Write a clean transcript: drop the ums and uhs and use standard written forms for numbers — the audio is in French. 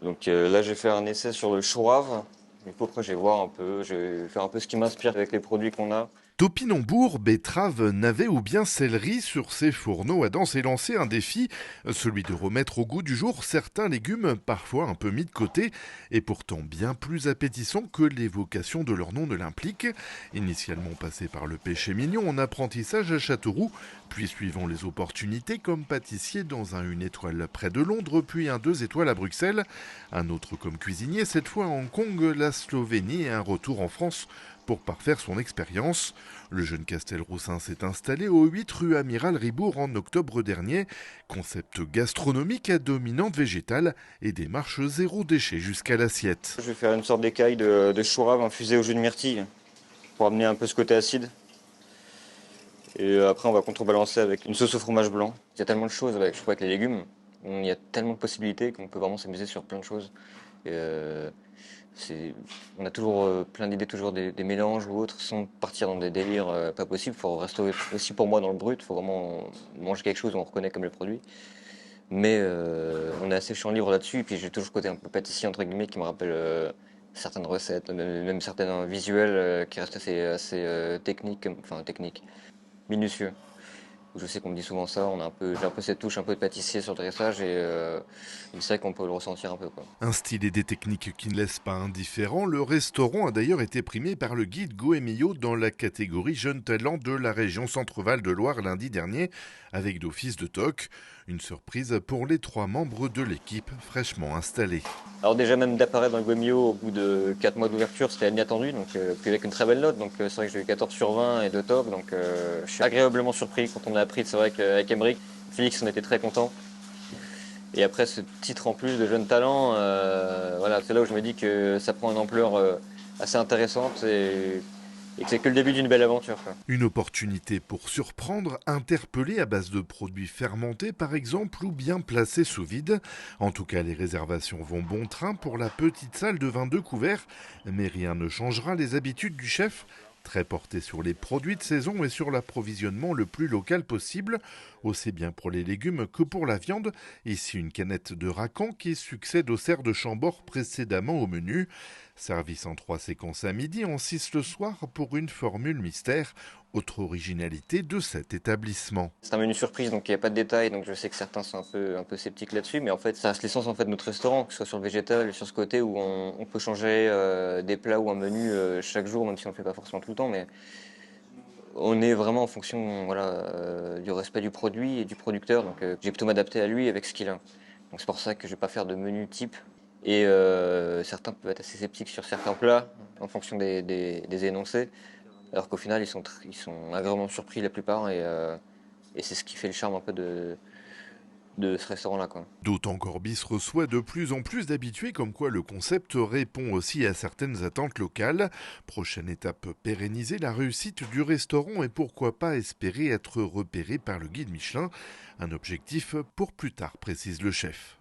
Donc là, j'ai fait un essai sur le chouave. Du coup, après, je vais voir un peu, je vais faire un peu ce qui m'inspire avec les produits qu'on a. Topinambour, betterave, navet ou bien céleri sur ses fourneaux. Adam s'est lancé un défi, celui de remettre au goût du jour certains légumes parfois un peu mis de côté et pourtant bien plus appétissants que l'évocation de leur nom ne l'implique. Initialement passé par le péché mignon en apprentissage à Châteauroux, puis suivant les opportunités comme pâtissier dans un 1 étoile près de Londres, puis un 2 étoiles à Bruxelles, un autre comme cuisinier, cette fois à Hong Kong, la Slovénie et un retour en France pour parfaire son expérience. Le jeune Castelroussin s'est installé au 8 rue Amiral Ribourg en octobre dernier. Concept gastronomique à dominante végétale et démarche zéro déchet jusqu'à l'assiette. Je vais faire une sorte d'écaille de chou rave infusé au jus de myrtille pour amener un peu ce côté acide. Et après, on va contrebalancer avec une sauce au fromage blanc. Il y a tellement de choses avec, je trouve, avec les légumes. Il y a tellement de possibilités qu'on peut vraiment s'amuser sur plein de choses. Et, on a toujours plein d'idées, toujours des mélanges ou autres, sans partir dans des délires pas possibles. Il faut rester aussi pour moi dans le brut. Il faut vraiment manger quelque chose où on reconnaît comme le produit. Mais on est assez champ libre là-dessus. Et puis j'ai toujours ce côté un peu pâtissier, entre guillemets, qui me rappelle certaines recettes, même certains visuels qui restent assez techniques, enfin techniques, minutieux. Je sais qu'on me dit souvent ça, j'ai un peu cette touche un peu de pâtissier sur le dressage et c'est vrai qu'on peut le ressentir un peu, quoi. Un style et des techniques qui ne laissent pas indifférent, le restaurant a d'ailleurs été primé par le guide Goemio dans la catégorie Jeunes talents de la région Centre-Val de Loire lundi dernier, avec d'office de toc. Une surprise pour les 3 membres de l'équipe fraîchement installés. Alors déjà même d'apparaître dans le Guemio au bout de 4 mois d'ouverture, c'était inattendu, donc puis avec une très belle note, donc c'est vrai que j'ai eu 14 sur 20 et 2 top, donc je suis agréablement surpris quand on a appris, c'est vrai qu'avec Emeric, Félix on était très content. Et après ce titre en plus de jeune talent, voilà, c'est là où je me dis que ça prend une ampleur assez intéressante et que c'est que le début d'une belle aventure, quoi. Une opportunité pour surprendre, interpeller à base de produits fermentés par exemple ou bien placés sous vide. En tout cas, les réservations vont bon train pour la petite salle de 22 couverts, mais rien ne changera les habitudes du chef. Très porté sur les produits de saison et sur l'approvisionnement le plus local possible, aussi bien pour les légumes que pour la viande. Ici, une canette de racan qui succède au cerf de Chambord précédemment au menu. Service en 3 séquences à midi, en 6 le soir pour une formule mystère. Autre originalité de cet établissement. C'est un menu surprise, donc il n'y a pas de détails, donc je sais que certains sont un peu sceptiques là-dessus, mais en fait, ça reste l'essence en fait de notre restaurant, que ce soit sur le végétal, sur ce côté où on peut changer des plats ou un menu chaque jour, même si on ne le fait pas forcément tout le temps, mais on est vraiment en fonction voilà, du respect du produit et du producteur, donc j'ai plutôt m'adapter à lui avec ce qu'il a. Donc c'est pour ça que je vais pas faire de menu type, et certains peuvent être assez sceptiques sur certains plats en fonction des énoncés, alors qu'au final, ils sont agréablement surpris la plupart, et c'est ce qui fait le charme un peu de ce restaurant-là, quoi. D'autant qu'Orbis reçoit de plus en plus d'habitués, comme quoi le concept répond aussi à certaines attentes locales. Prochaine étape, pérenniser la réussite du restaurant et pourquoi pas espérer être repéré par le guide Michelin. Un objectif pour plus tard, précise le chef.